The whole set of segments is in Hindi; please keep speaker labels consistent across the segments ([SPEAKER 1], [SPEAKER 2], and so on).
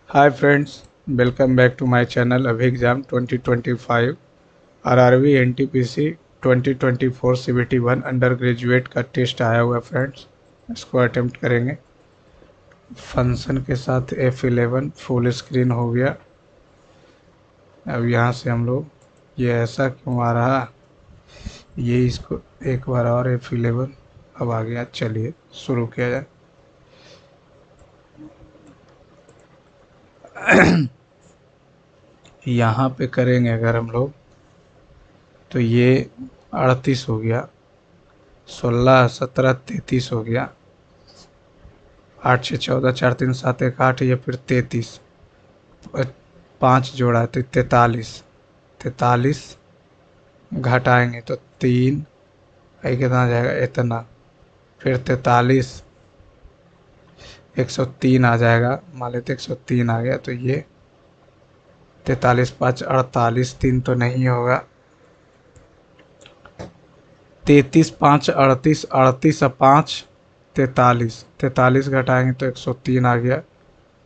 [SPEAKER 1] Hi friends, welcome back to my channel Abhi Exam 2025 RRB NTPC 2024 CBT 1 under graduate का टेस्ट आया हुआ है फ्रेंड्स। इसको अटेम्प्ट करेंगे। फंक्शन के साथ F11 फुल स्क्रीन हो गया। अब यहाँ से हम लोग ये ऐसा क्यों आ रहा, ये इसको एक बार और F11 अब आ गया। चलिए शुरू किया जाए। यहाँ पे करेंगे अगर हम लोग तो ये 38 हो गया, 16 17 33 हो गया, 8 6 14 4 3 7 1 8, या फिर 33, 5 जोड़ा तो 43, 43 घटाएंगे तो 3, ये कितना आ जाएगा इतना, फिर 43 103 आ जाएगा। मान लेते 103 आ गया तो ये 43 5 48, 3 तो नहीं होगा, 33 5 38, 38 और 5 43, 43 घटाएंगे तो 103 आ गया।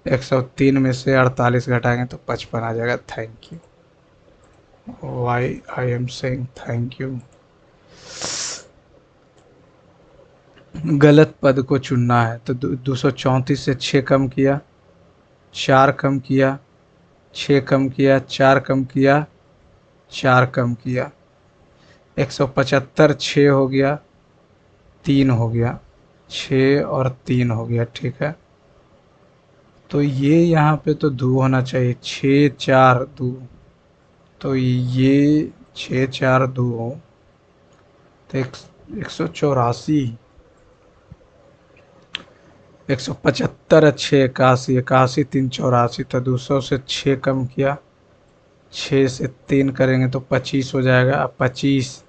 [SPEAKER 1] 103 में से 48 घटाएंगे तो 55 आ जाएगा। Thank you. Why I am saying thank you. गलत पद को चुनना है तो 234 से 6 कम किया, 4 कम किया, 6 कम किया, 4 कम किया, 4 कम किया, 175 6 हो गया, 3 हो गया, 6 और 3 हो गया। ठीक है, तो ये यहाँ पे तो 2 होना चाहिए, 6 4 2, तो ये 6 4 2 हो तो 184, 175 6 81, 81 3 84, तो 200 से 6 कम किया, 6 से 3 करेंगे तो 25 हो जाएगा। अब 25,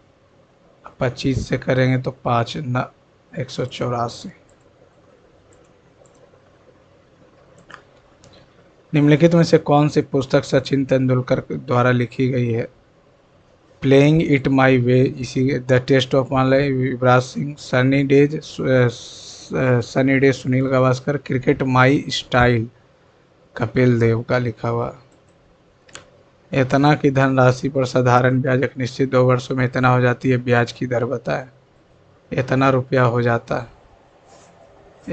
[SPEAKER 1] 25 से करेंगे तो 5 न 184। निम्नलिखित में से कौन सी पुस्तक सचिन तेंदुलकर द्वारा लिखी गई है? प्लेइंग इट माई वे, इसी द टेस्ट ऑफ मानलाई Yuvraj Singh, sunny day Sunil Gavaskar, cricket my style Kapil Dev का लिखा हुआ। इतना की धनराशि पर साधारण ब्याज एक निश्चित 2 वर्षों में इतना हो जाती है, ब्याज की दर बताए। इतना रुपया हो जाता है,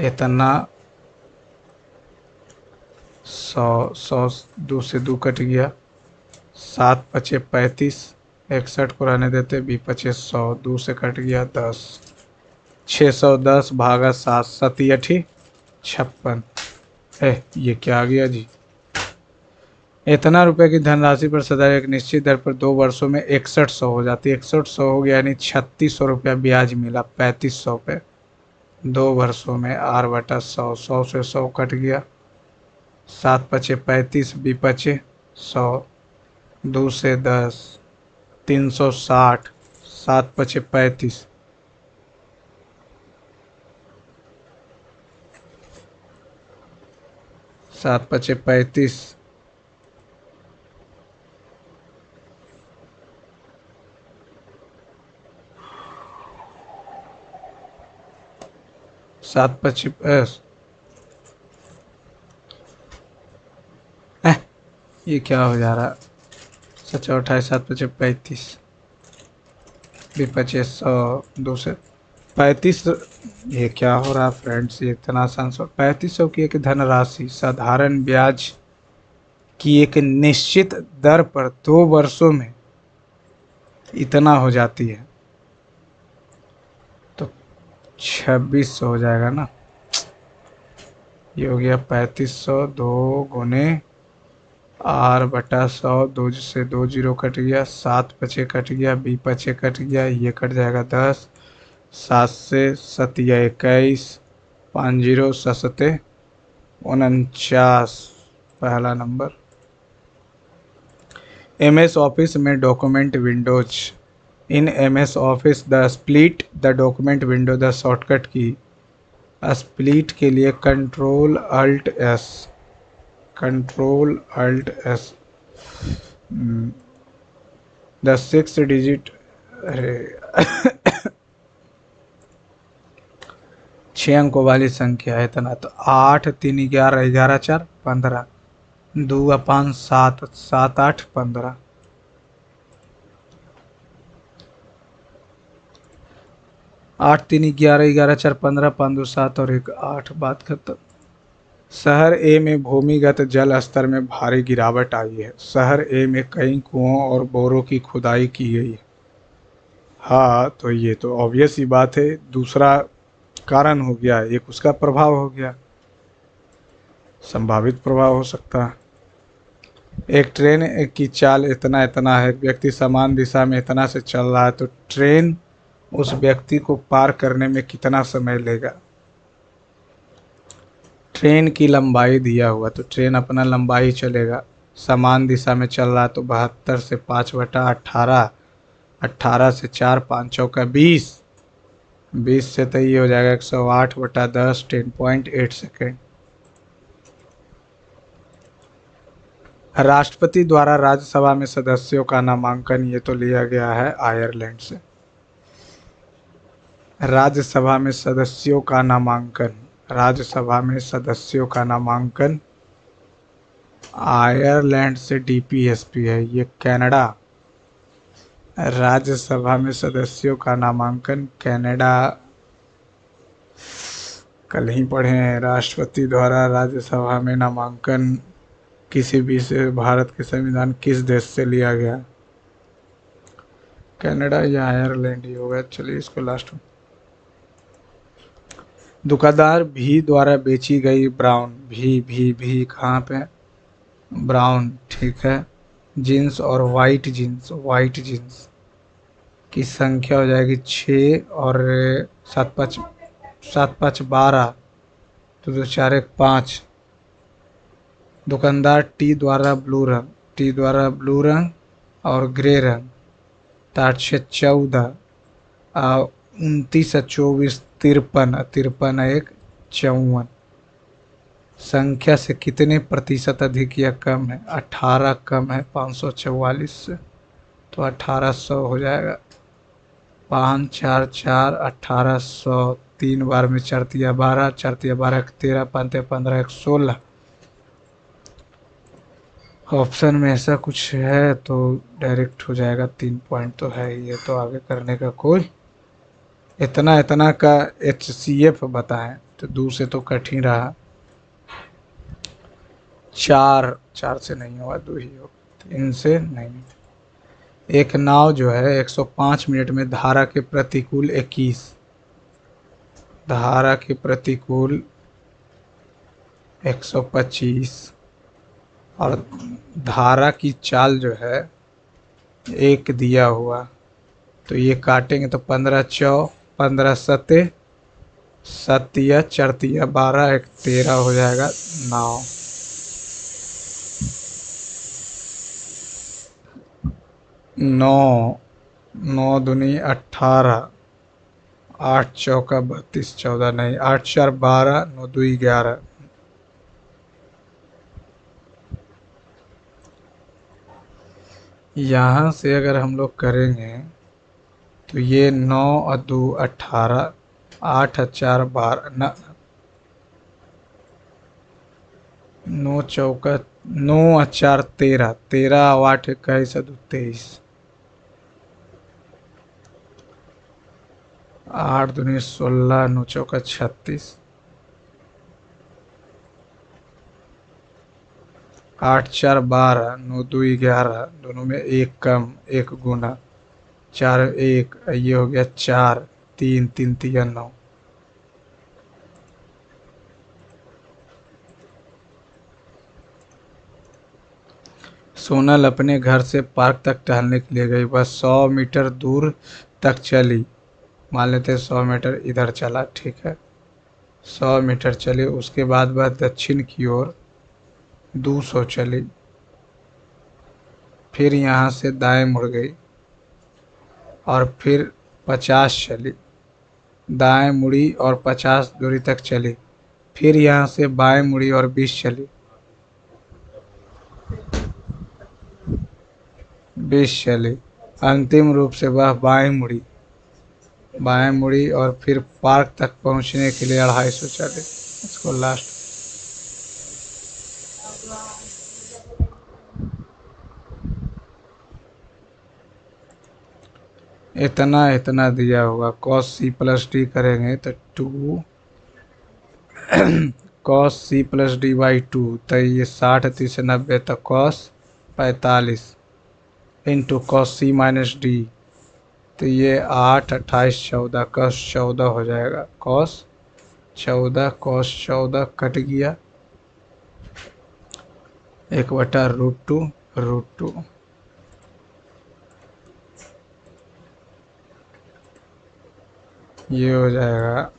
[SPEAKER 1] इतना 100 2 से 2 कट गया, 7 पचे 35, 61 को रहने देते, 20 पचे 100, 2 से कट गया 10, 610 भागा 7, 7 56। ये क्या आ गया जी? इतना रुपए की धनराशि पर सदा एक निश्चित दर पर 2 वर्षों में 6100 हो जाती है। 6100 हो गया यानी 3600 रुपया ब्याज मिला 3500 पे 2 वर्षों में। R बटा 100, 100 से 100 कट गया, 7 पचे 35, 20 पचे 100, 2 से 10, 360, 7 पचे 35, 7 पचे 35, 7 पचे ये क्या हो जा रहा? 7 7 पचे 35, 20 पचे 100, 2 से 35। ये क्या हो रहा फ्रेंड्स? ये इतना आसान 3500 की एक धनराशि साधारण ब्याज की एक निश्चित दर पर 2 वर्षों में इतना हो जाती है, तो 2600 हो जाएगा ना। ये हो गया 3500, 2 गुने R बटा 100, 2 से 2 जीरो कट गया, 7 पचे कट गया, 20 पचे कट गया, ये कट जाएगा 10, 7 से 7 या 21, 5 जीरो 7 49, पहला नंबर। MS ऑफिस में document windows. In MS office the split the document window the shortcut की स्प्लिट के लिए control alt s, control alt s, the 6 डिजिट, अरे 6 अंकों वाली संख्या है इतना, तो 8 3 11 11 4 15, 2/7, 7 8 15। 8 3 11, 11 4 15, 5 2 7 और 1 8। बात खत्म। शहर ए में भूमिगत जल स्तर में भारी गिरावट आई है। शहर ए में कई कुओं और बोरों की खुदाई की गई है। हाँ, तो ये तो ऑब्वियस ही बात है, दूसरा कारण हो गया, एक उसका प्रभाव हो गया, संभावित प्रभाव हो सकता है। एक ट्रेन की चाल इतना इतना है, व्यक्ति समान दिशा में इतना से चल रहा है, तो ट्रेन उस व्यक्ति को पार करने में कितना समय लेगा। ट्रेन की लंबाई दिया हुआ, तो ट्रेन अपना लंबाई चलेगा, समान दिशा में चल रहा है तो 72 से 5/18, 18 से 4 5 चौका 20, 20 से तो ये हो जाएगा 108/10, 10.8 सेकेंड। राष्ट्रपति द्वारा राज्यसभा में सदस्यों का नामांकन, ये तो लिया गया है आयरलैंड से। राज्यसभा में सदस्यों का नामांकन, राज्यसभा में सदस्यों का नामांकन आयरलैंड से डीपीएसपी है, ये कनाडा। राज्यसभा में सदस्यों का नामांकन कनाडा, कल ही पढ़े हैं। राष्ट्रपति द्वारा राज्यसभा में नामांकन किसी भी से भारत के संविधान किस देश से लिया गया, कनाडा या आयरलैंड ही होगा। चलिए इसको लास्ट में। दुकानदार भी द्वारा बेची गई ब्राउन, भी कहाँ पे, ब्राउन, ठीक है, जीन्स और वाइट जीन्स की संख्या हो जाएगी 6 और 7 5 12, तो 2 4 1 5। दुकानदार टी द्वारा ब्लू रंग और ग्रे रंग, 8 6 14, 29 24 53, 53 1 54। संख्या से कितने प्रतिशत अधिक या कम है, 18 कम है 544 से, तो 1800 हो जाएगा। 5 4 4 1800, 3 बार में 4 तिया 12, 4 तिया 12 13, 5 तिया 15 1 16। ऑप्शन में ऐसा कुछ है तो डायरेक्ट हो जाएगा, 3 पॉइंट तो है, ये तो आगे करने का कोई, इतना इतना का HCF बताएं तो 2 से तो कठिन रहा। 4 से नहीं होगा, 2 ही होगा, 3 से नहीं। एक नाव जो है 105 मिनट में धारा के प्रतिकूल 21, धारा के प्रतिकूल 125 और धारा की चाल जो है 1 दिया हुआ, तो ये काटेंगे तो 15 चौ 15 सते 7 या 4 या 12 1 13 हो जाएगा 9। 9 9 दूनी 18, 8 चौका 32, 14 नहीं, 8 4 12, 9 2 11। यहाँ से अगर हम लोग करेंगे तो ये 9 और 2 18, 8 और 4 12, 9 चौका 9 और 4 13, 13 और 8 21 और 2 23, 8 दूनी 16, 9 चौका 36, 8 4 12, 9 2 11, दोनों में 1 कम 1 गुना, 4 1, ये हो गया 4 3 3 3 9। सोनल अपने घर से पार्क तक टहलने के लिए गई। वह 100 मीटर दूर तक चली, मान लेते हैं 100 मीटर इधर चला, ठीक है, 100 मीटर चली, उसके बाद वह दक्षिण की ओर 200 चली, फिर यहाँ से दाएं मुड़ गई और फिर 50 चली, दाएं मुड़ी और 50 दूरी तक चली, फिर यहाँ से बाएं मुड़ी और 20 चली, 20 चली, अंतिम रूप से वह बाएं मुड़ी और फिर पार्क तक पहुंचने के लिए 250 चली। इसको लास्ट इतना इतना दिया होगा। कॉस सी प्लस डी करेंगे तो 2 cos c plus d by 2, तो ये 60 30 90, तो cos 45 into cos c minus d, तो ये 8 28 14 कॉस 14 हो जाएगा। कॉस 14 कॉस 14 कट गया, 1/√2 √2, ये हो जाएगा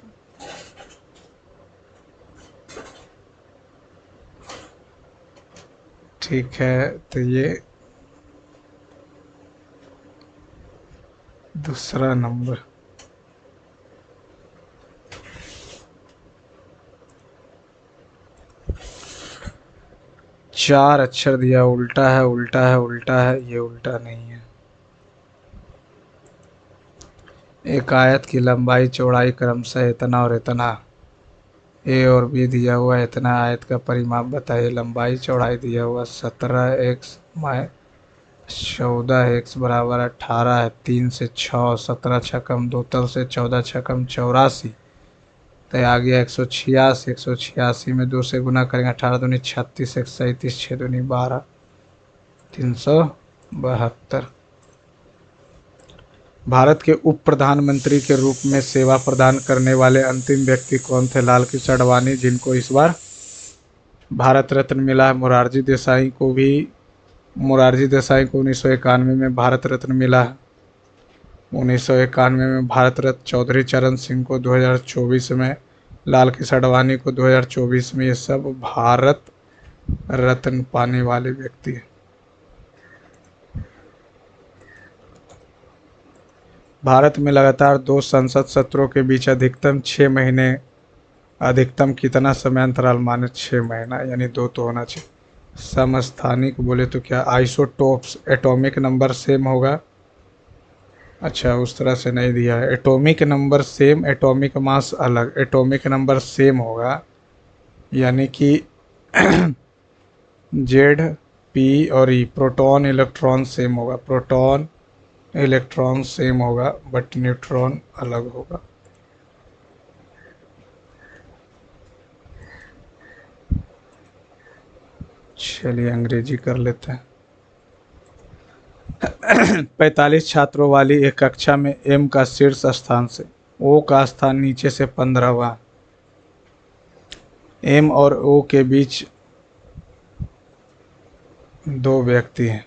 [SPEAKER 1] ठीक है। तो ये दूसरा नंबर। चार अक्षर दिया, उल्टा है उल्टा है उल्टा है, ये उल्टा नहीं है। एक आयत की लंबाई चौड़ाई क्रमशः इतना और इतना, ए और बी दिया हुआ है, इतना आयत का परिमाप बताइए। लंबाई चौड़ाई दिया हुआ 17x माइ 14x बराबर 18 है। 3 से 6, 17 छकम 2 तल से 14 छकम 84, तो आ गया 186। 186 में 2 से गुना करेंगे, 18 दूनी 36, 1 37, 6 दूनी 12, 372। भारत के उप प्रधानमंत्री के रूप में सेवा प्रदान करने वाले अंतिम व्यक्ति कौन थे? लाल कृष्ण आडवाणी, जिनको इस बार भारत रत्न मिला है। मोरारजी देसाई को 1991 में भारत रत्न मिला है। 1991 में भारत रत्न चौधरी चरण सिंह को 2024 में, लाल कृष्ण आडवाणी को 2024 में, ये सब भारत रत्न पाने वाले व्यक्ति हैं। भारत में लगातार 2 संसद सत्रों के बीच अधिकतम 6 महीने, अधिकतम कितना समय अंतराल माने? 6 महीना, यानी 2 तो होना चाहिए। समस्थानिक बोले तो क्या? आइसोटोप्स, एटॉमिक नंबर सेम होगा। अच्छा, उस तरह से नहीं दिया है। Atomic number same, atomic mass अलग। एटॉमिक नंबर सेम होगा यानी कि जेड पी और ई, प्रोटॉन इलेक्ट्रॉन सेम होगा। प्रोटॉन इलेक्ट्रॉन सेम होगा बट न्यूट्रॉन अलग होगा। चलिए अंग्रेजी कर लेते हैं। 45 छात्रों वाली एक कक्षा में एम का शीर्ष स्थान से ओ का स्थान नीचे से 15वां। एम और ओ के बीच 2 व्यक्ति हैं।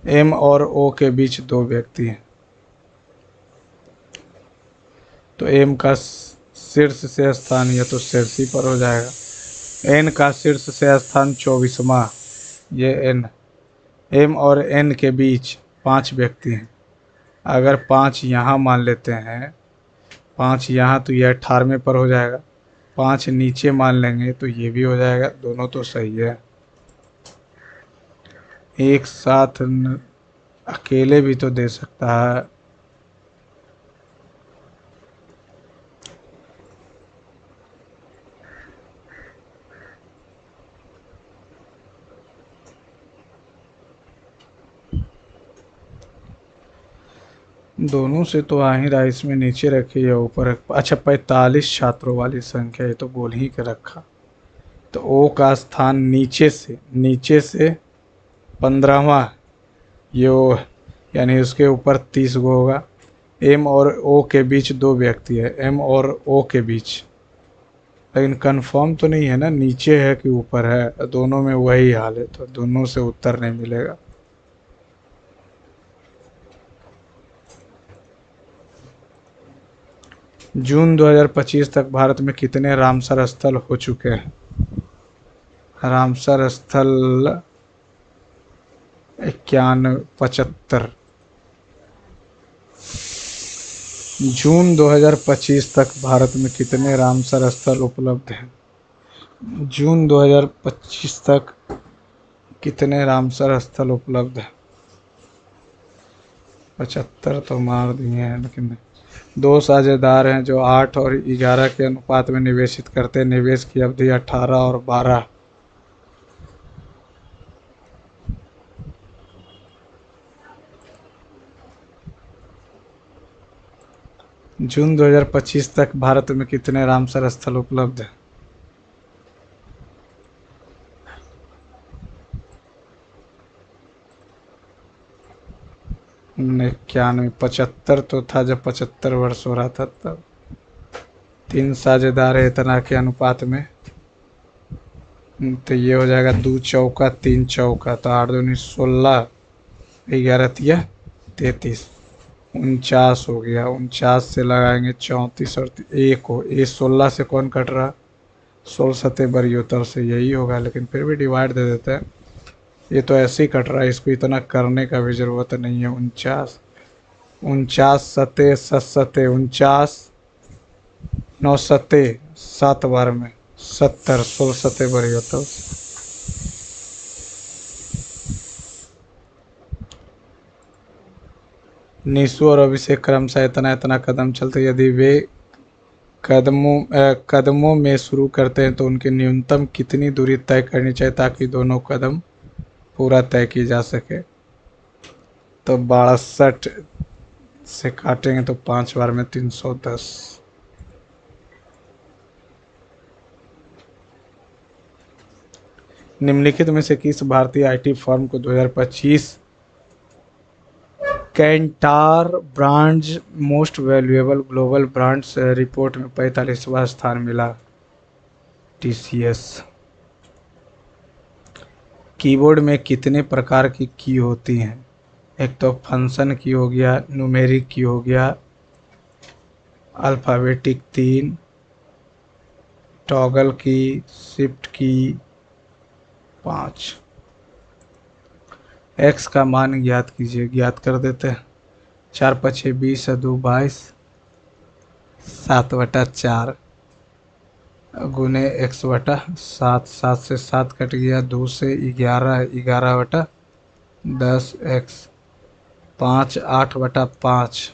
[SPEAKER 1] एम और ओ के बीच 2 व्यक्ति हैं, तो एम का शीर्ष से स्थान ये तो शीर्ष ही पर हो जाएगा। एन का शीर्ष से स्थान 24वां, ये एन। एम और एन के बीच 5 व्यक्ति हैं। अगर 5 यहाँ मान लेते हैं, 5 यहाँ, तो ये 18वें पर हो जाएगा। 5 नीचे मान लेंगे तो ये भी हो जाएगा। दोनों तो सही है। एक साथ अकेले भी तो दे सकता है। दोनों से तो आ ही रहा, इसमें नीचे रखी या ऊपर। अच्छा, 45 छात्रों वाली संख्या, ये तो बोल ही के रखा। तो ओ का स्थान नीचे से 15वां, ये ओ, यानी उसके ऊपर 30 गो होगा। एम और ओ के बीच 2 व्यक्ति है, एम और ओ के बीच, लेकिन कंफर्म तो नहीं है ना नीचे है कि ऊपर है। दोनों में वही हाल है, तो दोनों से उत्तर नहीं मिलेगा। जून 2025 तक भारत में कितने रामसर स्थल हो चुके हैं? रामसर स्थल 75। जून 2025 तक भारत में कितने रामसर स्थल उपलब्ध हैं? जून 2025 तक कितने रामसर स्थल उपलब्ध हैं? 75 तो मार दिए हैं, लेकिन 2 साझेदार हैं जो 8 और 11 के अनुपात में निवेशित करते हैं। निवेश की अवधि 18 और 12 जून 2025 तक भारत में कितने रामसर स्थल उपलब्ध हैं? 91, 75 तो था जब 75 वर्ष हो रहा था तब। 3 साझेदार है इतना के अनुपात में, तो ये हो जाएगा 2 चौका 3 चौका, तो 8 दूनी 16, 11 तिया 33, 49 हो गया। 49 से लगाएंगे 34 और ए को, ए 16 से कौन कट रहा, 16 सतह बरियोतर से, यही होगा, लेकिन फिर भी डिवाइड दे देते हैं। ये तो ऐसे ही कट रहा है, इसको इतना करने का भी ज़रूरत नहीं है। 49, 49 सतह सतह 49, 9 सतह 7 बार में 70, 16 सतह बरियोतर। निशु और अभिषेक क्रमशः इतना इतना कदम चलते, यदि वे कदमों में शुरू करते हैं तो उनकी न्यूनतम कितनी दूरी तय करनी चाहिए ताकि दोनों कदम पूरा तय की जा सके? तो 62 से काटेंगे तो 5 बार में 310। निम्नलिखित में से किस भारतीय आईटी फर्म को 2025 कैंटार brands most valuable global brands report में 45वां स्थान मिला? टीसीएस। कीबोर्ड में कितने प्रकार की की होती हैं? एक तो फंक्शन की हो गया, न्यूमेरिक की हो गया, अल्फ़ाबेटिक 3, टॉगल की, शिफ्ट की 5। एक्स का मान ज्ञात कीजिए, ज्ञात कर देते हैं। 4 पछे 20 2 22, 7/4 गुने एक्स बटा 7, 7 से 7 कट गया, 2 से 11, 11/10 एक्स, 5 8/5,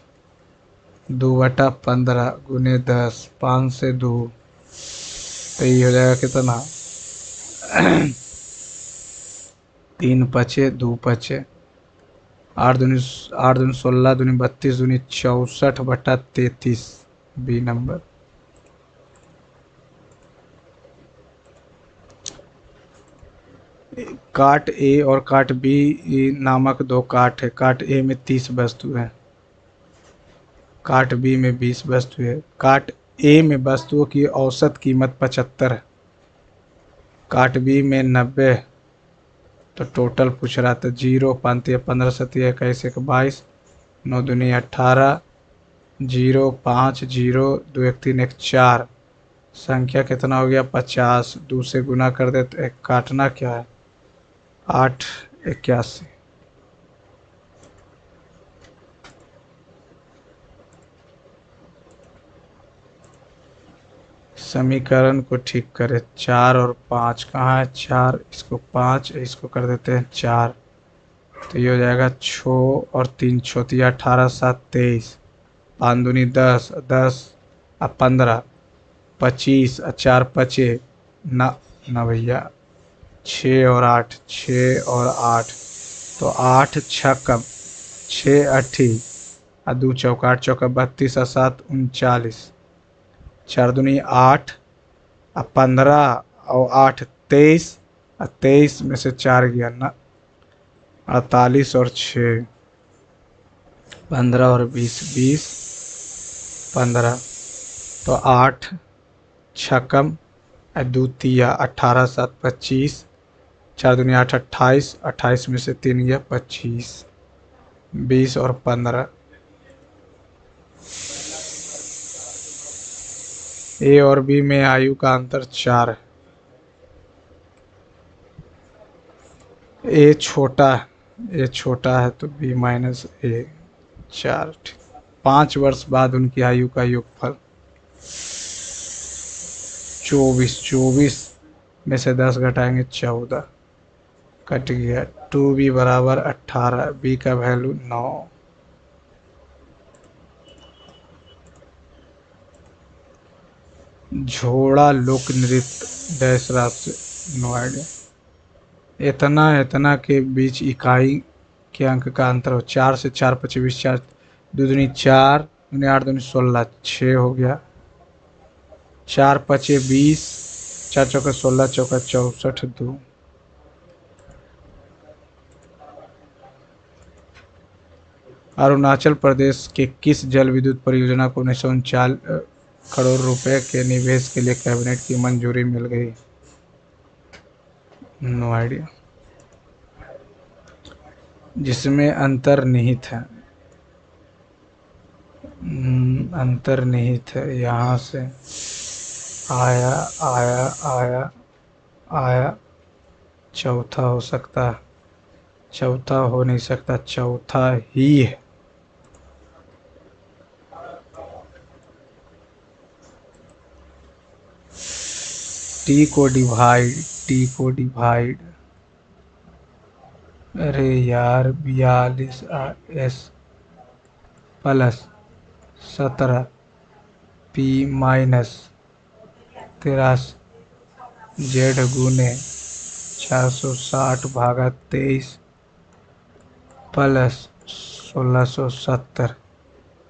[SPEAKER 1] 2/15 गुने 10, 5 से 2, तो ये हो जाएगा कितना 3 पचे 2 पचे, 8 दूनी 16 दूनी 32 दूनी 64/33, बी नंबर। काट ए और काट बी नामक 2 काट है। काट ए में 30 वस्तु है, काट बी में 20 वस्तु है। काट ए में वस्तुओं की औसत कीमत 75 है, काट बी में 90 है। तो टोटल पूछ रहा था 0 5 15 7 21 1 22, 9 दूनी 18, 0 5 0 2 1 3 1 4, संख्या कितना हो गया 50। 2 से गुना कर दे तो एक काटना क्या है 8 81। समीकरण को ठीक करें। 4 और 5 कहाँ है, 4, इसको 5, इसको कर देते हैं 4, तो ये हो जाएगा 6 और 3 6 18 7 23, 5 दूनी 10 10 और 15 25 और 4 पचे ना भैया 6 और 8 6 और 8, तो 8 छक्का 6 8 और 2 चौका 8 चौका 32 और 7 39, 4 दूनी 8 और 15 और 8 23, और 23 में से 4 गया ना 48 और 6 15 और 20 20 15, तो 8 छक्कम 2 तिया 18 7 25, 4 दूनी 8 28, 28 में से 3 गया 25, 20 और 15। ए और बी में आयु का अंतर 4 है। ए छोटा है तो बी माइनस ए 4। 5 वर्ष बाद उनकी आयु का योगफल 24, 24 में से 10 घटाएंगे 14, कट गया। 2b बराबर 18, बी का वैल्यू 9। झोड़ा लोक नृत्य डैश राशि, नो आइडिया। इतना के बीच इकाई के अंक का अंतर हो। 4 से 4 25 4 दूनी 4 उन्हें 8 दूनी 16, 6 हो गया। 4 पचे 20, 4 चौके 16, चौका 64 2। अरुणाचल प्रदेश के किस जल विद्युत परियोजना को 1939 करोड़ रुपए के निवेश के लिए कैबिनेट की मंजूरी मिल गई? No idea. जिसमें अंतर्निहित है, अंतर्निहित है, यहाँ से आया आया आया आया। चौथा हो सकता है, चौथा हो नहीं सकता, चौथा ही है। टी को डिवाइड, अरे यार 42 S plus 17 P minus 83 Z गुने 460 भागा 23 प्लस 1670,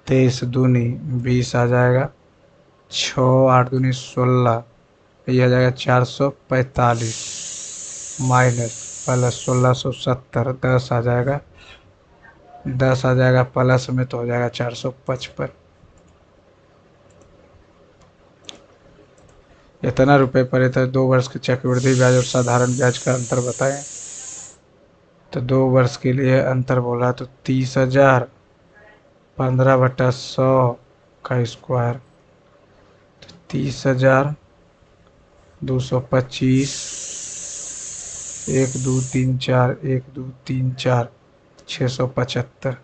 [SPEAKER 1] 23 दूनी 20 आ जाएगा। 6 8 दूनी 16, ये आ जाएगा 445 माइनस प्लस 1670, 10 आ जाएगा, 10 आ जाएगा प्लस में तो हो जाएगा 455। इतना रुपए पड़े थे। 2 वर्ष के चक्रवृद्धि ब्याज और साधारण ब्याज का अंतर बताएं। तो 2 वर्ष के लिए अंतर बोला तो 30,000 15/100 का स्क्वायर, 30,000 225 1 2 3 4 1 2 3 4 675।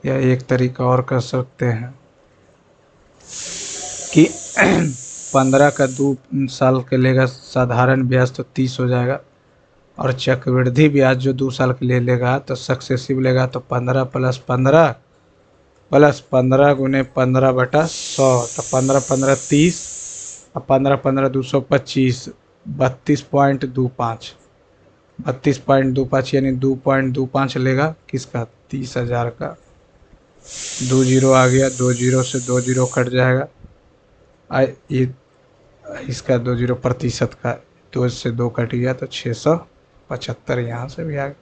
[SPEAKER 1] या एक तरीका और कर सकते हैं कि 15 का 2 साल के लेगा साधारण ब्याज तो 30 हो जाएगा, और चक्रवृद्धि ब्याज जो 2 साल के लिए लेगा तो सक्सेसिव लेगा तो 15 प्लस 15 प्लस 15 गुने 15/100, तो 15 15 30 और 15 15 225, 32.25, 32.25 यानी 2.25 लेगा किसका, 30,000 का। 2 जीरो आ गया, 2 जीरो से 2 जीरो कट जाएगा। ये इसका 2 जीरो प्रतिशत का, 2 से 2 कट गया तो 675 यहाँ से भी आ गया।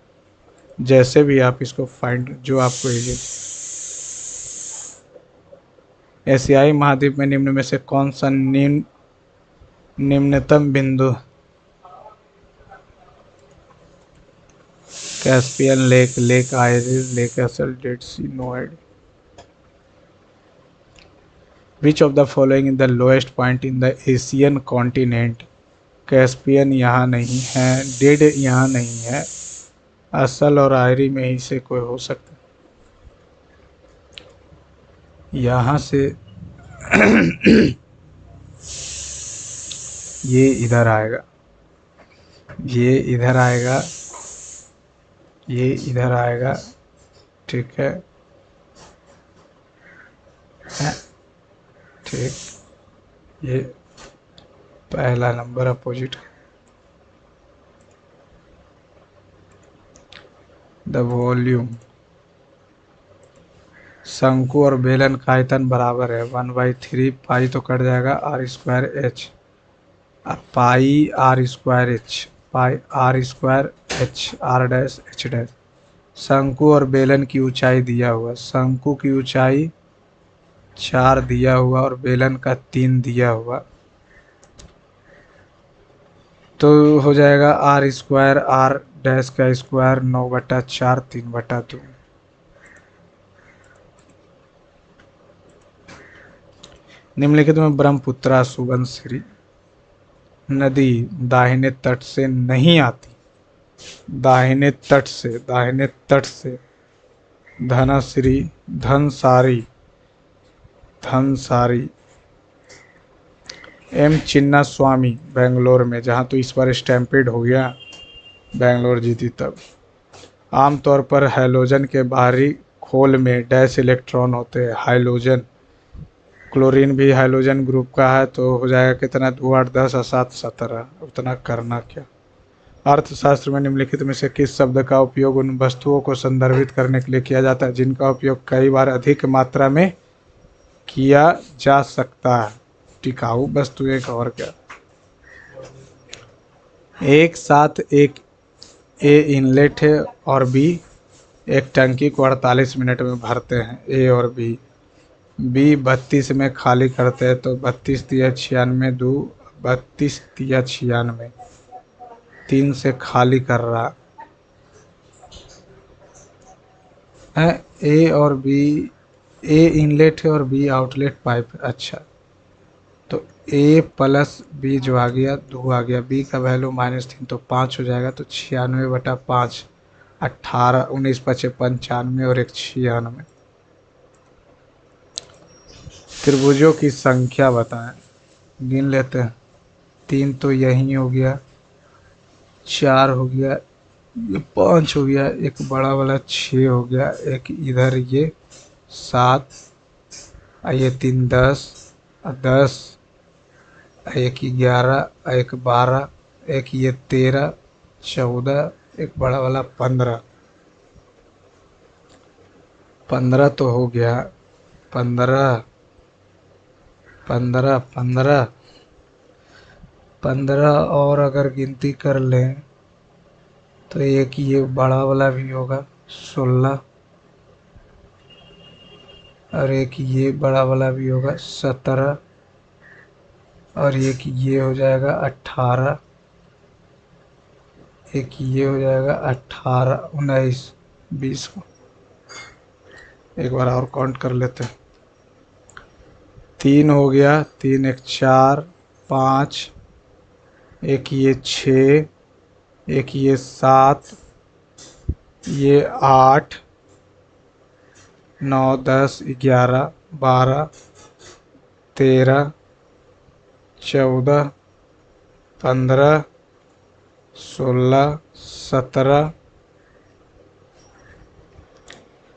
[SPEAKER 1] जैसे भी आप इसको फाइंड, जो आपको ये एशियाई महाद्वीप में निम्न में से कौन सा निम्नतम बिंदु? Caspian lake, lake Iris, lake Assal, dead sea, no idea. Which of the following is the lowest point in the Asian continent? Caspian यहाँ नहीं है, डेड यहाँ नहीं है, असल और आयरी में ही से कोई हो सकता है। यहाँ से ये इधर आएगा, ये इधर आएगा, ये इधर आएगा, ठीक है, ठीक। ये पहला नंबर अपोजिट। द वॉल्यूम, शंकु और बेलन का आयतन बराबर है 1/3 पाई तो कट जाएगा r²h, पाई r²h, पाई r²h, r'(h'). शंकु और बेलन की ऊंचाई दिया हुआ, शंकु की ऊंचाई 4 दिया हुआ और बेलन का 3 दिया हुआ, तो हो जाएगा r² 9/4 3/2। निम्नलिखित में ब्रह्मपुत्रा सुबनसिरी नदी दाहिने तट से नहीं आती, दाहिने तट से धनसारी एम चिन्ना स्वामी बेंगलोर में, जहाँ तो इस बार स्टैम्पेड हो गया, बेंगलोर जीती तब। आमतौर पर हैलोजन के बाहरी खोल में डैश इलेक्ट्रॉन होते हैं, हाइलोजन, क्लोरीन भी हाइलोजन ग्रुप का है, तो हो जाएगा कितना 2 8 10 और 7 17, उतना करना क्या। अर्थशास्त्र में निम्नलिखित में से किस शब्द का उपयोग उन वस्तुओं को संदर्भित करने के लिए किया जाता है जिनका उपयोग कई बार अधिक मात्रा में किया जा सकता है? टिकाऊ वस्तु एक और क्या? एक साथ एक ए इनलेट है और बी एक टंकी को 48 मिनट में भरते हैं। ए और बी 32 में खाली करते हैं, तो 32 तिया 96, 32 तिया 96, 3 से खाली कर रहा है। ए और बी, ए इनलेट है और बी आउटलेट पाइप है। अच्छा, तो ए प्लस बी जो आ गया 2 आ गया, बी का वैल्यू -3 तो 5 हो जाएगा, तो 96/5 18, 19 पचे 95 और 1 96। त्रिभुजों की संख्या बताएं, गिन लेते हैं। 3 तो यही हो गया, 4 हो गया, ये 5 हो गया, एक बड़ा वाला 6 हो गया, एक इधर ये 7, ये 3 10, 10, एक 11, एक 12, एक ये 13 14, एक बड़ा वाला 15। 15 तो हो गया, 15 15 15 15 और अगर गिनती कर लें तो एक ये बड़ा वाला भी होगा 16, और एक ये बड़ा वाला भी होगा 17, और एक ये हो जाएगा 18, एक ये हो जाएगा 18 19 20 को। एक बार और काउंट कर लेते हैं। 3 हो गया, 3 एक 4 5, एक ये 6, एक ये 7, ये 8 9 10 11 12 13 14 15 16 17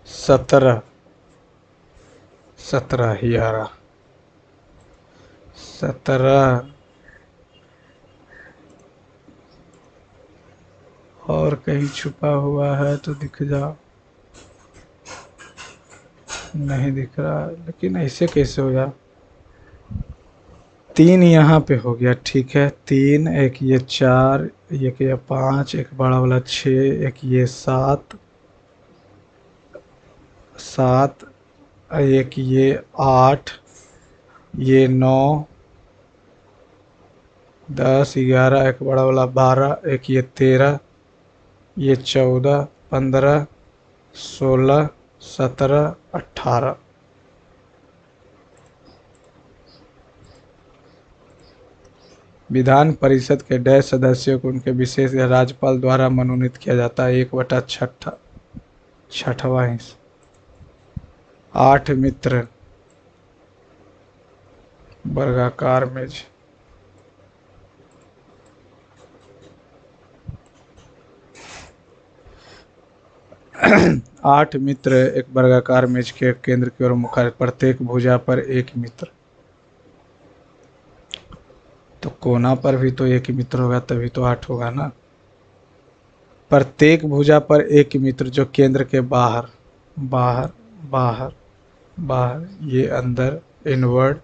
[SPEAKER 1] 17 17 ही आ रहा, 17। और कहीं छुपा हुआ है तो दिख जाओ। नहीं दिख रहा, लेकिन ऐसे कैसे हो गया? 3 यहाँ पे हो गया, ठीक है। 3, एक ये 4, एक ये 5, एक बड़ा वाला 6, एक ये 7, एक ये 8, ये 9 10 11, एक बड़ा वाला 12, एक ये 13, ये 14 15 16 17 18। विधान परिषद के डैश सदस्यों को उनके विशेष या राज्यपाल द्वारा मनोनीत किया जाता है। 1/6वां हिस्सा। 8 मित्र वर्गाकार मेज। 8 मित्र एक वर्गाकार मेज के केंद्र की ओर मुखार, प्रत्येक भुजा पर एक मित्र। तो कोना पर भी तो एक मित्र होगा, तभी तो 8 होगा ना। प्रत्येक भुजा पर एक मित्र जो केंद्र के बाहर बाहर बाहर बाहर, ये अंदर, इनवर्ड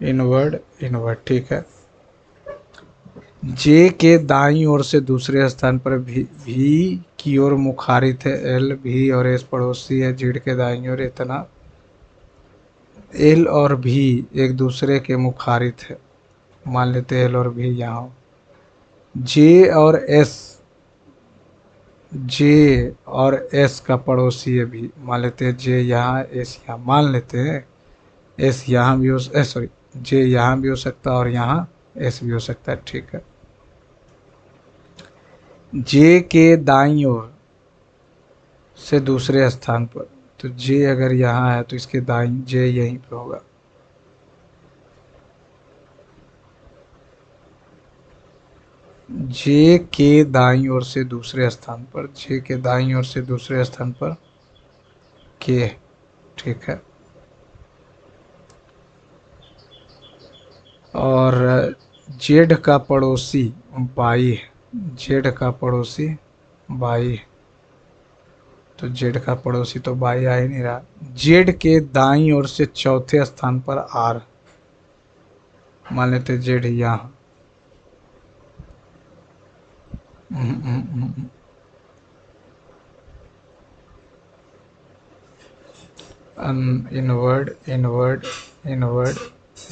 [SPEAKER 1] इनवर्ड इनवर्ड, ठीक है। जे के दाईं ओर से दूसरे स्थान पर भी की ओर मुखारित है। एल भी और एस पड़ोसी है। जेड के दाईं ओर इतना एल और भी एक दूसरे के मुखारित है। मान लेते हैं एल और भी यहाँ। जे और एस का पड़ोसी है भी। मान लेते हैं जे यहाँ, एस यहाँ। मान लेते हैं एस यहाँ भी हो, सॉरी, जे यहाँ भी हो सकता है और यहाँ एस भी हो सकता है, ठीक है। जे के दाईं ओर से दूसरे स्थान पर, तो जे अगर यहाँ है तो इसके दाईं जे यहीं पे होगा। जे के दाईं ओर से दूसरे स्थान पर, जे के दाईं ओर से दूसरे स्थान पर के, ठीक है। और जेड का पड़ोसी वाई है। जेड का पड़ोसी बाई, तो जेड का पड़ोसी तो बाई आ ही नहीं रहा। जेड के दाईं ओर से चौथे स्थान पर आर, मान लेते जेड यहाँ। इनवर्ड इनवर्ड इनवर्ड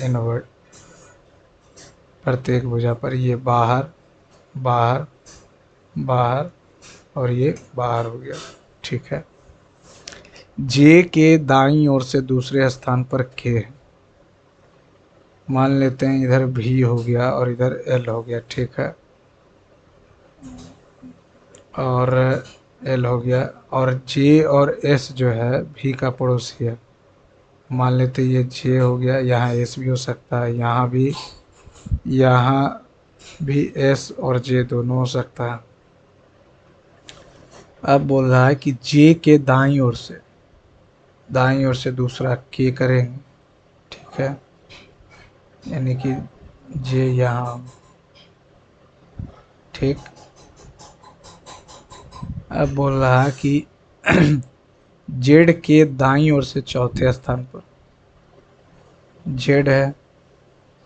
[SPEAKER 1] इनवर्ड, प्रत्येक भुजा पर ये बाहर बाहर बाहर और ये बाहर हो गया। ठीक है। जे के दाईं ओर से दूसरे स्थान पर के है, मान लेते हैं इधर भी हो गया और इधर एल हो गया। ठीक है, और एल हो गया, और जे और एस जो है भी का पड़ोसी है, मान लेते ये जे हो गया, यहाँ एस भी हो सकता है, यहाँ भी एस और जे दोनों हो सकता है। अब बोल रहा है कि जे के दाईं ओर से दूसरा के करेंगे। ठीक है, यानी कि जे यहाँ। ठीक, अब बोल रहा है कि जेड के दाईं ओर से चौथे स्थान पर जेड है,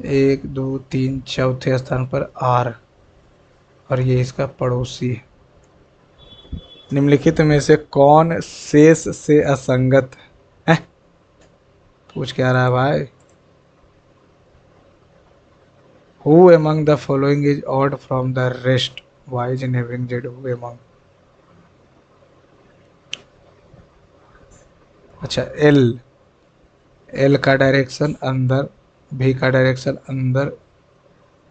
[SPEAKER 1] 1 2 3, चौथे स्थान पर आर, और ये इसका पड़ोसी है। निम्नलिखित में से कौन शेष से असंगत है? पूछ क्या रहा है भाई? Who among the following is odd from the rest? Y is neighboring Z? Who among? अच्छा, एल का डायरेक्शन अंदर, भी का डायरेक्शन अंदर,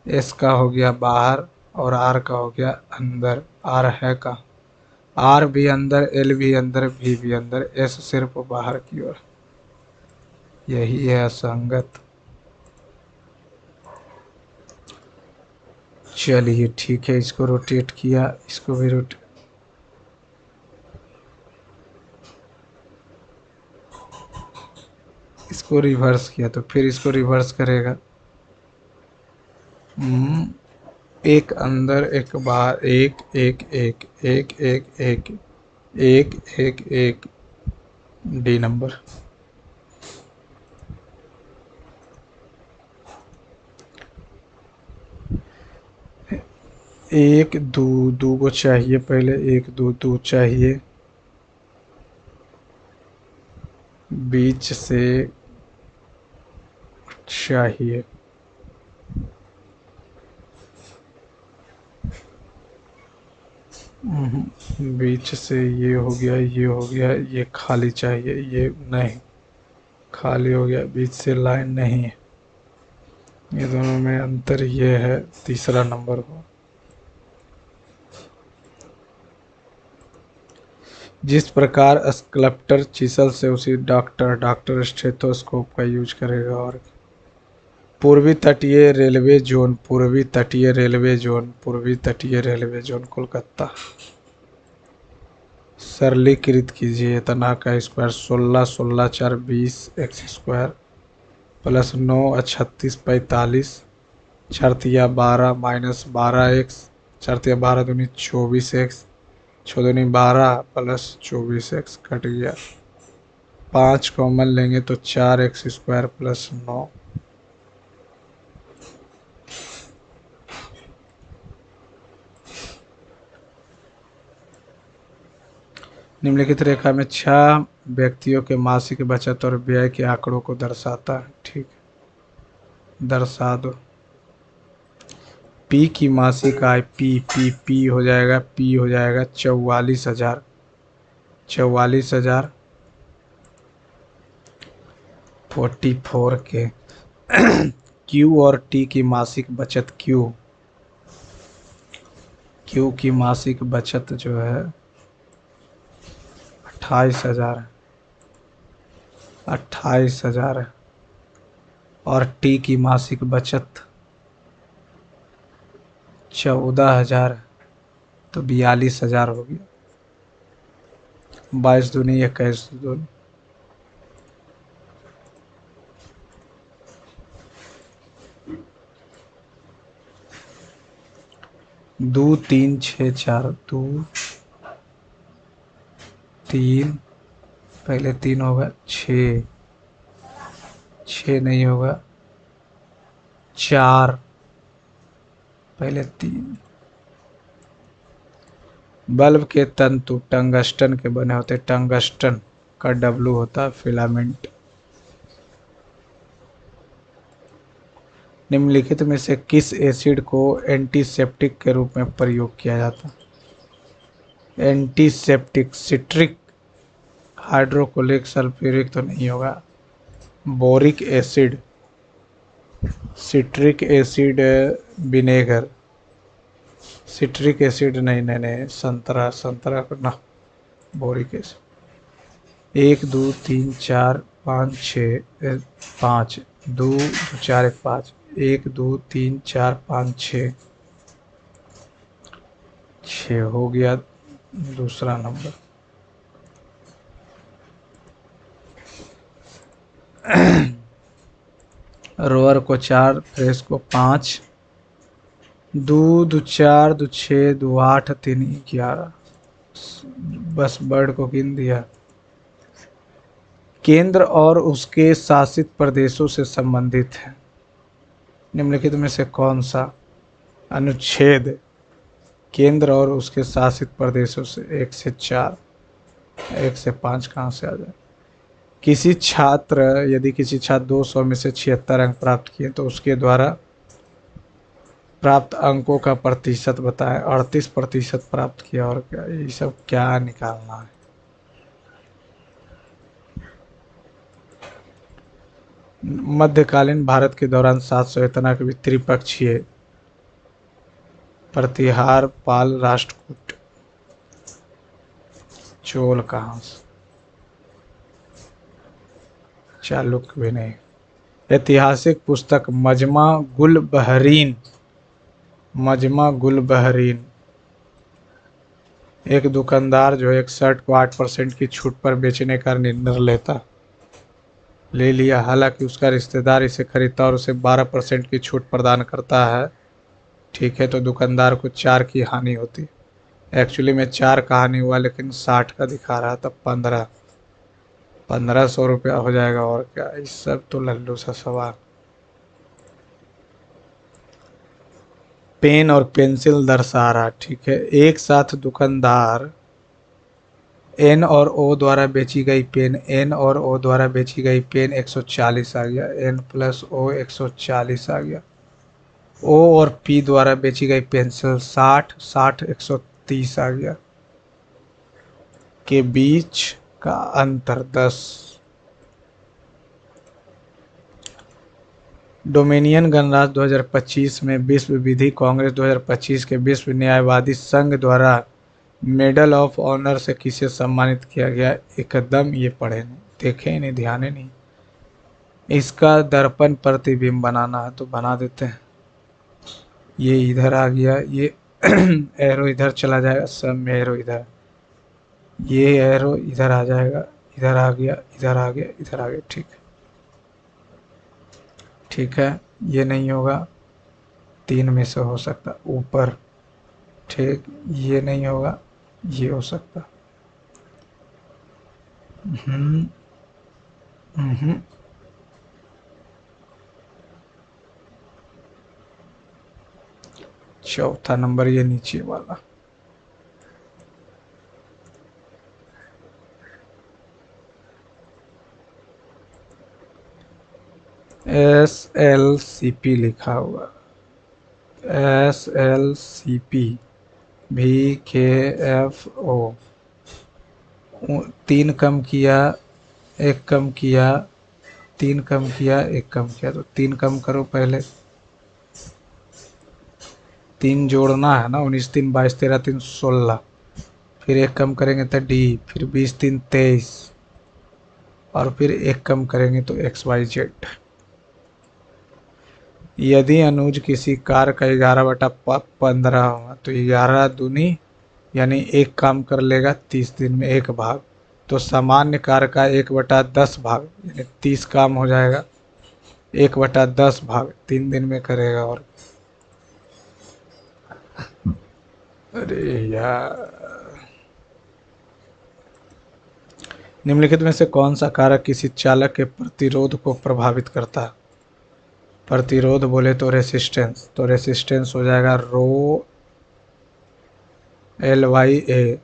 [SPEAKER 1] एस का हो गया बाहर, और आर का हो गया अंदर। आर है का, आर भी अंदर, एल भी अंदर, भी अंदर, एस सिर्फ बाहर की ओर। यही है असंगत। चलिए ठीक है, इसको रोटेट किया, इसको भी इसको रिवर्स किया तो फिर इसको रिवर्स करेगा। एक अंदर एक बाहर, एक एक एक एक एक एक एक एक एक, डी नंबर। एक दो, दो को चाहिए पहले, एक दो, दो चाहिए, बीच से चाहिए। बीच से ये हो गया, ये हो गया, ये खाली चाहिए, ये नहीं, खाली हो गया, बीच से लाइन नहीं है। ये दोनों में अंतर ये है, तीसरा नंबर को। जिस प्रकार स्कल्प्टर चिसल से उसी डॉक्टर स्टेथोस्कोप का यूज करेगा। और पूर्वी तटीय रेलवे जोन, पूर्वी तटीय रेलवे जोन, पूर्वी तटीय रेलवे जोन कोलकाता। सरलीकृत कीजिए, इतना का स्क्वायर 16 16 4 20 एक्स स्क्वायर प्लस 9 36 45, छतिया 12 माइनस 12 एक्स, छतिया 12 दूनी 24 एक्स, 6 दूनी 12 प्लस 24 एक्स कट गया। 5 कॉमन लेंगे तो 4 एक्स स्क्वायर प्लस 9। निम्नलिखित रेखा में 6 व्यक्तियों के मासिक बचत और व्यय के आंकड़ों को दर्शाता है। ठीक, दर्शा दो। पी की मासिक आय, पी हो जाएगा, पी हो जाएगा 44,000, 44,000 44 के। क्यू और टी की मासिक बचत, क्यू की मासिक बचत जो है 28,000, 28,000 है, और टी की मासिक बचत 14,000, तो 42,000 हो गया। 22 दूनी 21 दूनी। दो तीन छः चार, दो तीन, पहले तीन होगा, छः, छः नहीं होगा, चार, पहले तीन। बल्ब के तंतु टंगस्टन के बने होते, टंगस्टन का डब्लू होता है फिलामेंट। निम्नलिखित में से किस एसिड को एंटीसेप्टिक के रूप में प्रयोग किया जाता है? एंटीसेप्टिक, सिट्रिक, हाइड्रोक्लोरिक, सल्फ्यूरिक तो नहीं होगा। Boric acid, citric acid, vinegar, citric acid नहीं नहीं नहीं, संतरा, संतरा को ना, बोरिक एसिड। एक दो तीन चार पाँच छः, पाँच, दो चार एक पाँच, एक दो तीन चार पाँच छः, छः हो गया दूसरा नंबर। रोअर को चार, फ्रेश को पाँच, दो दो चार, दो छः, दो आठ, तीन 11, बस बर्ड को गिन दिया। केंद्र और उसके शासित प्रदेशों से संबंधित है। निम्नलिखित में से कौन सा अनुच्छेद केंद्र और उसके शासित प्रदेशों से? 1 से 4, 1 से 5 कहाँ से आ जाए? किसी छात्र, यदि किसी छात्र 200 में से 76 अंक प्राप्त किए तो उसके द्वारा प्राप्त अंकों का प्रतिशत बताएं। 38% प्राप्त किया, और क्या ये सब क्या निकालना है? मध्यकालीन भारत के दौरान 700 इतना के भी त्रिपक्षीय प्रतिहार पाल राष्ट्रकूट चोल कहाँ से? चालुक्य भी नहीं। ऐतिहासिक पुस्तक मजमा गुल बहरीन, मजमा गुल बहरीन। एक दुकानदार जो एक शर्ट को 8% की छूट पर बेचने का निर्णय ले लिया, हालांकि उसका रिश्तेदार इसे खरीदता और उसे 12% की छूट प्रदान करता है। ठीक है, तो दुकानदार को 4 की हानि होती। एक्चुअली में 4 का हानि हुआ, लेकिन 60 का दिखा रहा था। 1500 रुपया हो जाएगा, और क्या। इस सब तो लल्लू सा सवाल। पेन और पेंसिल दर्शा रहा, ठीक है। एक साथ दुकानदार एन और ओ द्वारा बेची गई पेन, एन और ओ द्वारा बेची गई पेन 140 आ गया, एन प्लस ओ 140 आ गया। ओ और पी द्वारा बेची गई पेंसिल 60, 60 130 आ गया। के बीच का अंतर 10। डोमिनियन गणराज्य 2025 में विश्व विधि कांग्रेस 2025 के विश्व न्यायवादी संघ द्वारा मेडल ऑफ ऑनर से किसे सम्मानित किया गया? एकदम ये पढ़े नहीं, देखे ही नहीं, ध्यान ही नहीं। इसका दर्पण प्रतिबिंब बनाना है तो बना देते हैं। ये इधर आ गया, ये एरो इधर चला जाएगा, सब में एरो इधर, ये एरो इधर आ जाएगा, इधर आ गया, इधर आ गया, इधर आ गया। ठीक है, ठीक है। ये नहीं होगा, 3 में से हो सकता ऊपर। ठीक, ये नहीं होगा, ये हो सकता। हम्म, हम्म। चौथा नंबर ये नीचे वाला। SLCP लिखा हुआ, SLCP, VKFO। 3 कम किया, 1 कम किया, 3 कम किया, 1 कम किया, तो 3 कम करो पहले। 3 जोड़ना है ना, 19 3 22 13 3 16, फिर 1 कम करेंगे तो D, फिर 20 3 23, और फिर 1 कम करेंगे तो XYZ। यदि अनुज किसी कार का 11/15 होगा तो 11 दूनी यानी 1 काम कर लेगा 30 दिन में 1 भाग, तो सामान्य कार का 1/10 भाग यानी 30 काम हो जाएगा। 1/10 भाग 3 दिन में करेगा। और अरे यार, निम्नलिखित में से कौन सा कारक किसी चालक के प्रतिरोध को प्रभावित करता है? प्रतिरोध बोले तो रेसिस्टेंस, तो रेसिस्टेंस हो जाएगा रो एल वाई ए।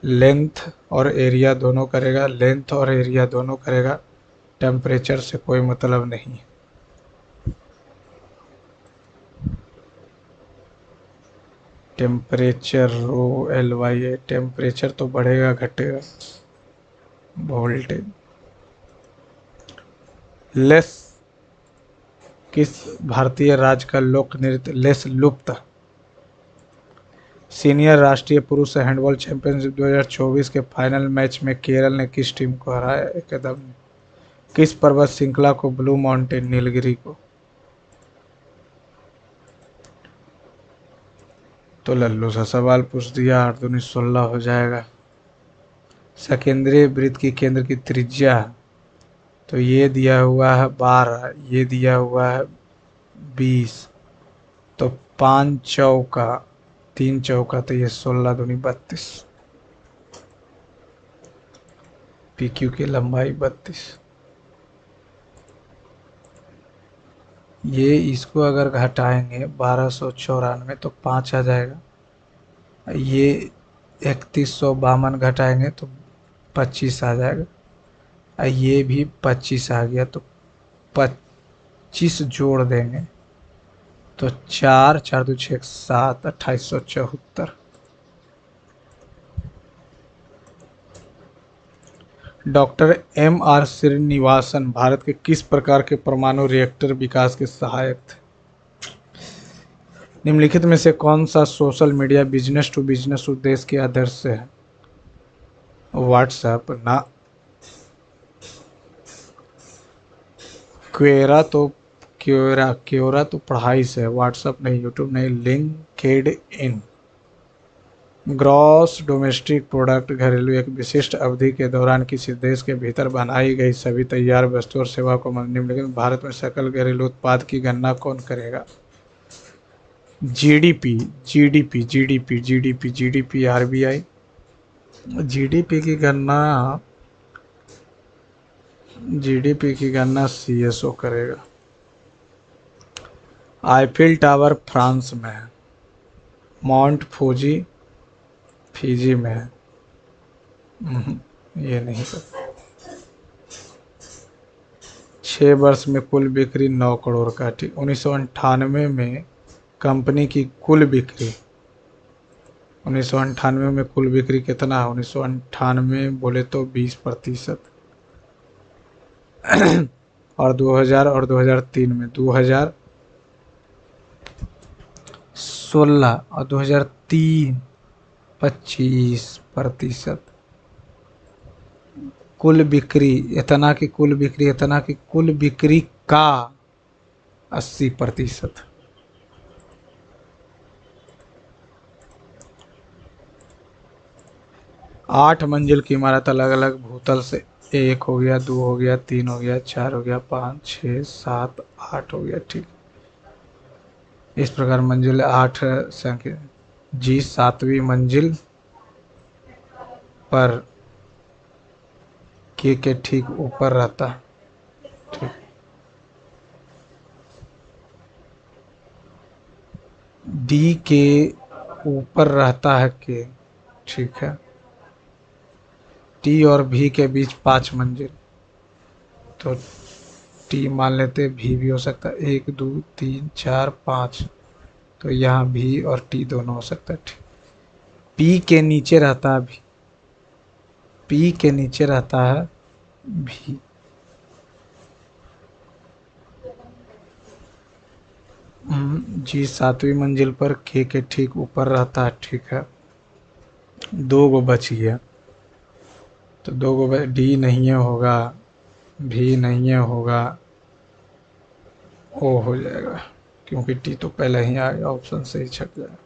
[SPEAKER 1] लेंथ और एरिया दोनों करेगा, लेंथ और एरिया दोनों करेगा। टेम्परेचर से कोई मतलब नहीं। टेम्परेचर रो एल वाई ए, टेम्परेचर तो बढ़ेगा घटेगा। वोल्टेज। लेस किस भारतीय राज्य का लोक नृत्य लेस लुप्त? सीनियर राष्ट्रीय पुरुष हैंडबॉल चैंपियनशिप 2024 के फाइनल मैच में केरल ने किस टीम को हराया? एकदम। किस पर्वत श्रृंखला को ब्लू माउंटेन नीलगिरी को? तो लल्लू सा सवाल पूछ दिया, 8 दूनी 16 हो जाएगा। सकेंद्रीय वृत्त की केंद्र की त्रिज्या, तो ये दिया हुआ है 12, ये दिया हुआ है 20, तो 5 चौका 3 चौका, तो ये 16 दूनी 32। पी क्यू की लंबाई 32। ये इसको अगर घटाएंगे 1294 तो 5 आ जाएगा। ये 3152 घटाएंगे तो 25 आ जाएगा। ये भी 25 आ गया, तो 25 जोड़ देंगे तो 4 4 2 6 7, 2874। Doctor M R Srinivasan Bharat के किस प्रकार के परमाणु रिएक्टर विकास के सहायक थे? निम्नलिखित में से कौन सा social media business to business उद्देश्य के आदर्श से है? व्हाट्सएप ना। क्वेरा तो क्योरा तो पढ़ाई से है, व्हाट्सएप नहीं, यूट्यूब नहीं, linked in. Gross domestic product घरेलू एक विशिष्ट अवधि के दौरान किसी देश के भीतर बनाई गई सभी तैयार वस्तु और सेवा को निम्नलिखित भारत में सकल घरेलू उत्पाद की गणना कौन करेगा? GDP GDP GDP GDP GDP RBI. GDP की गणना सीएसओ करेगा। आईफिल टावर फ्रांस में है। माउंट फूजी फिजी में है। ये नहीं पता। 6 वर्ष में कुल बिक्री 9 करोड़ का थी। 1998 में कंपनी की कुल बिक्री, 1998 में कुल बिक्री कितना है? 1998 बोले तो 20%। और 2000 और 2003 में 2016 और 2003 25%। कुल बिक्री इतना की कुल बिक्री इतना की कुल बिक्री का 80%। आठ मंजिल की इमारत अलग अलग भूतल से 1 हो गया, 2 हो गया, 3 हो गया, 4 हो गया, 5 6 7 8 हो गया। ठीक, इस प्रकार मंजिल 8 संख्या जी 7वीं मंजिल पर के ठीक ऊपर रहता है। ठीक, डी के ऊपर रहता है के। ठीक है, टी और भी के बीच 5 मंजिल, तो टी मान लेते, भी हो सकता है 1 2 3 4 5, तो यहाँ भी और टी दोनों हो सकता है। ठीक, पी के नीचे रहता है भी, पी के नीचे रहता है भी। जी 7वीं मंजिल पर के ठीक ऊपर रहता है। ठीक है, 2 गो बच गया, तो 2 गो डी नहीं होगा, भी नहीं होगा, ओ हो जाएगा, क्योंकि टी तो पहले ही आ गया, ऑप्शन से ही छट जाएगा।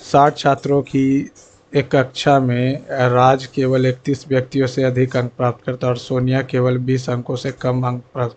[SPEAKER 1] 60 छात्रों की एक कक्षा में राज केवल 31 व्यक्तियों से अधिक अंक प्राप्त करता है और सोनिया केवल 20 अंकों से कम अंक प्राप्त।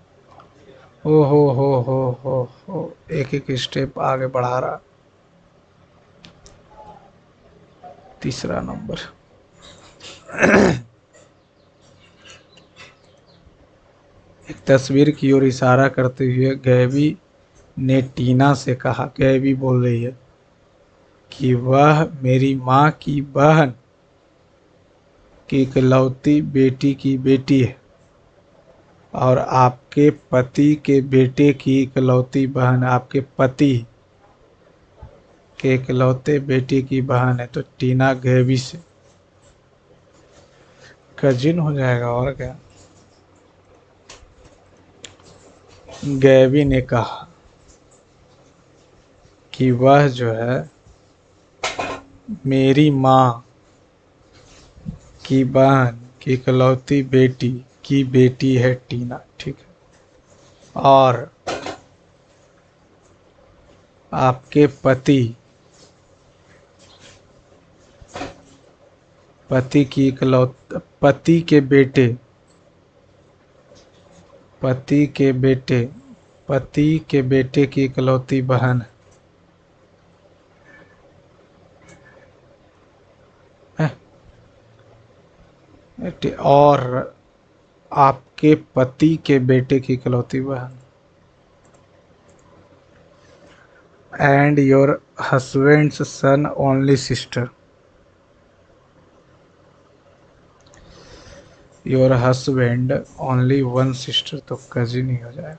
[SPEAKER 1] हो, एक एक स्टेप आगे बढ़ा रहा। तीसरा नंबर। एक तस्वीर की ओर इशारा करते हुए गैबी ने टीना से कहा, गैबी बोल रही है कि वह मेरी माँ की बहन की इकलौती बेटी की बेटी है और आपके पति के बेटे की इकलौती बहन, आपके पति के इकलौते बेटे की बहन है। तो टीना गैबी से कजिन हो जाएगा और क्या। गैबी ने कहा कि वह जो है मेरी माँ की बहन की इकलौती बेटी की बेटी है टीना, ठीक है। और आपके पति की पति के बेटे पति के बेटे पति के बेटे की इकलौती बहन है। और आपके पति के बेटे की इकलौती बहन। And your husband's son only sister. Your husband only one sister, तो कजिन ही हो जाएगा।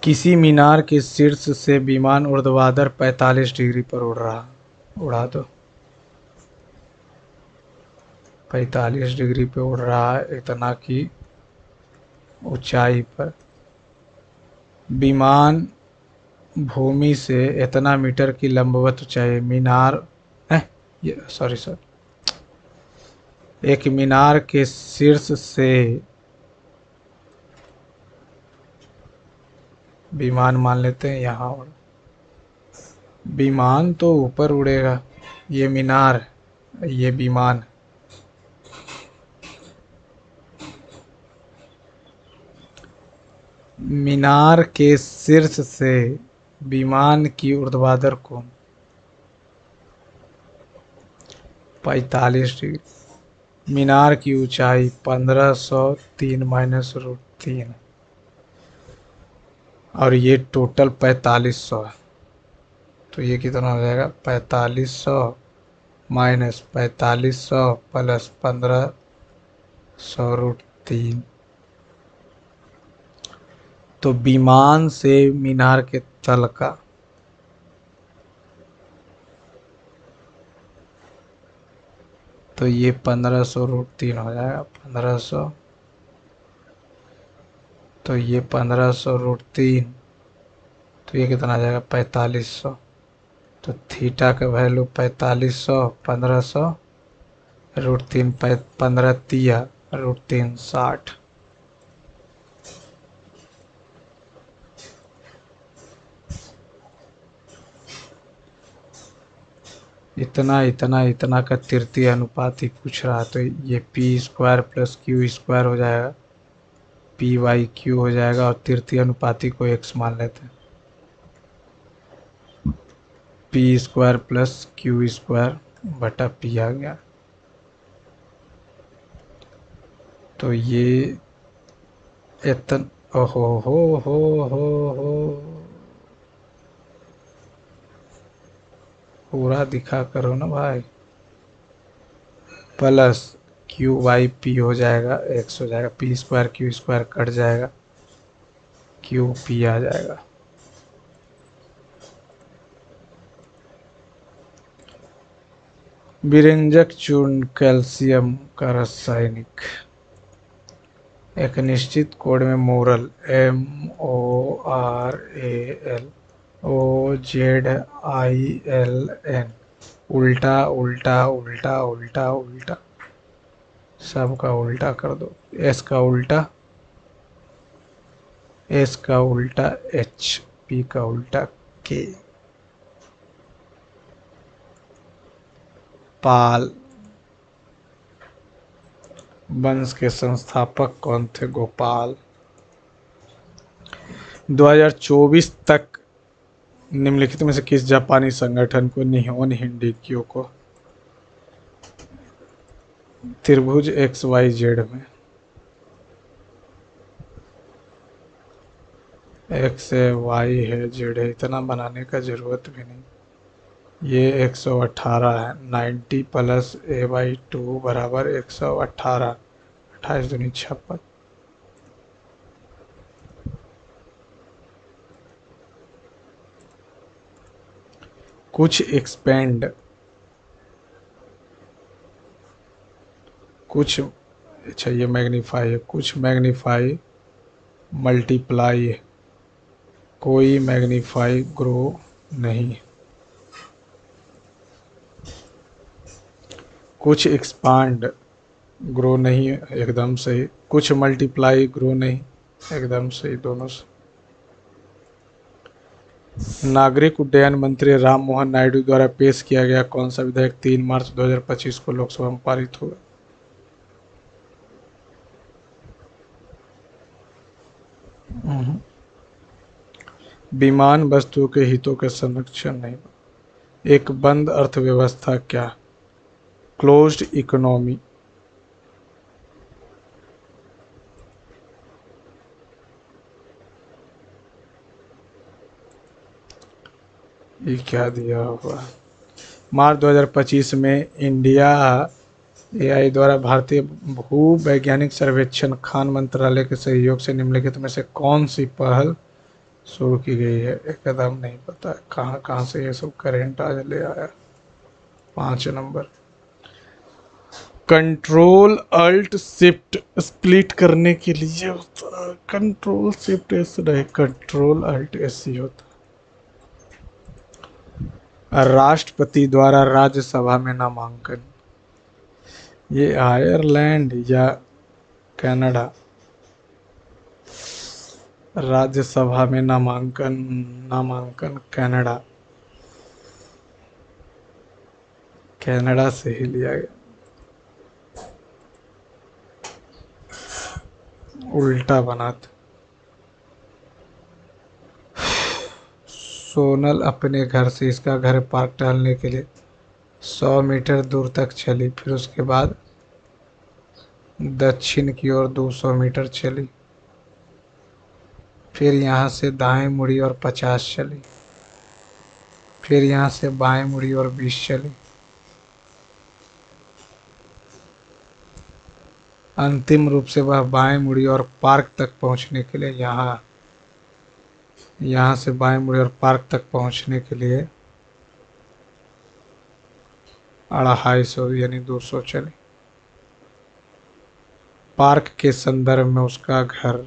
[SPEAKER 1] किसी मीनार के शीर्ष से विमान ऊर्ध्वाधर 45 डिग्री पर उड़ रहा। उड़ा दो। 45 डिग्री पे उड़ रहा है, इतना की ऊंचाई पर। विमान भूमि से इतना मीटर की लंबवत ऊंचाई। मीनार है ये, सॉरी, एक मीनार के शीर्ष से विमान मान लेते हैं यहाँ। और विमान तो ऊपर उड़ेगा, ये मीनार, ये विमान। मीनार के शीर्ष से विमान की ऊर्ध्वाधर कोण 45 डिग्री। मीनार की ऊंचाई 1503 माइनस रूट 3 और ये टोटल 4500 है। तो ये कितना हो जाएगा, 4500 माइनस 4500 प्लस 1500 रूट 3। तो विमान से मीनार के तल का तो ये 1500 रूट 3 हो जाएगा। 1500 तो ये 1500 रूट 3, तो ये कितना आ जाएगा, 4500। तो थीटा का वैल्यू 4500, 1500 रूट 3, 15 तिया रूट 3 60। इतना इतना इतना का तृतीय अनुपात ही पूछ रहा, तो ये P square plus Q square हो जाएगा, पी बाई क्यू हो जाएगा। और तृतीय अनुपाती को एक्स मान लेते हैं। P square plus Q square बटा पी आ गया। तो ये इतन ओहो हो पूरा दिखा करो ना भाई। प्लस क्यू बाई पी हो जाएगा, एक्स हो जाएगा, P square Q square cut जाएगा, क्यू पी आ जाएगा। विरंजक चूर्ण कैल्शियम का रासायनिक। एक निश्चित कोण में मोरल MORAL OZILN उल्टा उल्टा उल्टा उल्टा उल्टा सबका उल्टा कर दो। एस का उल्टा एस का उल्टा एच, पी का उल्टा के। पाल वंश के संस्थापक कौन थे? गोपाल। 2024 तक निम्नलिखित में से किस जापानी संगठन को निहोन हिंडीक्यू को त्रिभुज XYZ में X है Y है Z है, इतना बनाने का जरूरत भी नहीं। ये 118 है। 90 प्लस A/2 बराबर 118। 28 दूनी 56। कुछ एक्सपेंड, कुछ, अच्छा ये मैग्नीफाई है। कुछ मैग्नीफाई मल्टीप्लाई है, कोई मैग्नीफाई ग्रो नहीं। कुछ एक्सपांड ग्रो नहीं है, एकदम सही। कुछ मल्टीप्लाई ग्रो नहीं, एकदम सही, दोनों से। नागरिक उड्डयन मंत्री राम मोहन नायडू द्वारा पेश किया गया कौन सा विधेयक 3 मार्च 2025 को लोकसभा में पारित हुआ? विमान वस्तुओं के हितों के संरक्षण नहीं। एक बंद अर्थव्यवस्था क्या? Closed economy. ये क्या दिया होगा? मार्च 2025 में इंडिया AI द्वारा भारतीय भू वैज्ञानिक सर्वेक्षण खान मंत्रालय के सहयोग से निम्नलिखित में से कौन सी पहल शुरू की गई है? एकदम नहीं पता है। कहाँ कहाँ से ये सब करेंट आज ले आया। 5 number. Control alt shift split करने के लिए होता है। कंट्रोल शिफ्ट एस नहीं, कंट्रोल अल्ट एस ही होता है। राष्ट्रपति द्वारा राज्यसभा में नामांकन, ये आयरलैंड या कनाडा? राज्यसभा में नामांकन, नामांकन कनाडा, कनाडा से ही लिया गया। उल्टा बनाते। सोनल अपने घर से इसका घर पार्क टहलने के लिए 100 मीटर दूर तक चली, फिर उसके बाद दक्षिण की ओर 200 मीटर चली, फिर यहाँ से दाएं मुड़ी और 50 चली, फिर यहाँ से बाएं मुड़ी और 20 चली। अंतिम रूप से वह बाएं मुड़ी और पार्क तक पहुँचने के लिए यहाँ से बाएं मुड़ी और पार्क तक पहुँचने के लिए 250 यानी 200 चली। पार्क के संदर्भ में उसका घर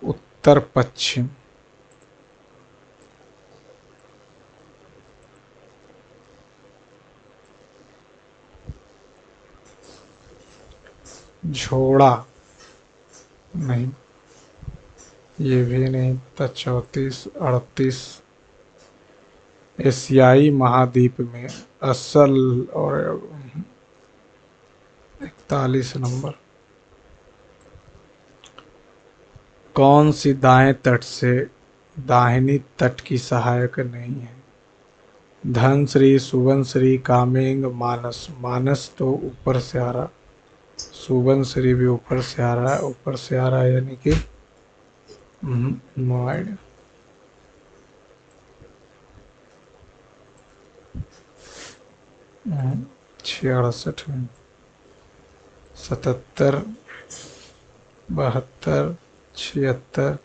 [SPEAKER 1] उत्तर पश्चिम, झोड़ा नहीं, ये भी नहीं पता। 34 38 एशियाई महाद्वीप में असल और 41 नंबर। कौन सी दाएं तट से दाहिनी तट की सहायक नहीं है? धनश्री, सुबनश्री, कामेंग, मानस। मानस तो ऊपर से आ रहा, सुबनश्री भी ऊपर से आ रहा है। ऊपर से आ रहा है यानी कि नो आइडिया। 66 में 77 72 76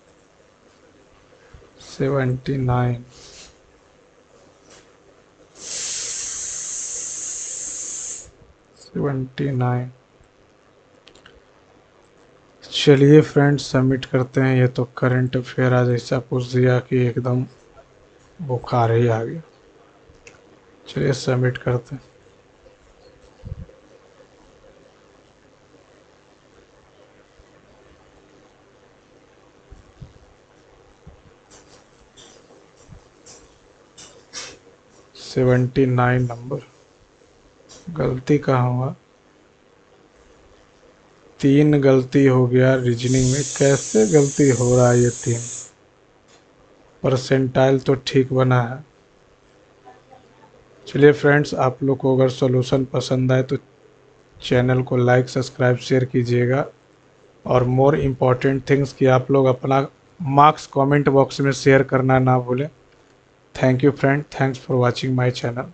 [SPEAKER 1] 79 79। चलिए फ्रेंड्स सबमिट करते हैं। ये तो करंट अफेयर आज ऐसा पूछ दिया कि एकदम बुखार ही आ गया। चलिए सबमिट करते हैं। $79 नंबर। गलती कहाँ हुआ? 3 गलती हो गया रीजनिंग में। कैसे गलती हो रहा है ये 3? परसेंटाइल तो ठीक बना है। चलिए फ्रेंड्स, आप लोग को अगर सॉल्यूशन पसंद आए तो चैनल को लाइक सब्सक्राइब शेयर कीजिएगा। और मोर इम्पॉर्टेंट थिंग्स कि आप लोग अपना मार्क्स कमेंट बॉक्स में शेयर करना ना भूलें। Thank you friend, thanks for watching my channel.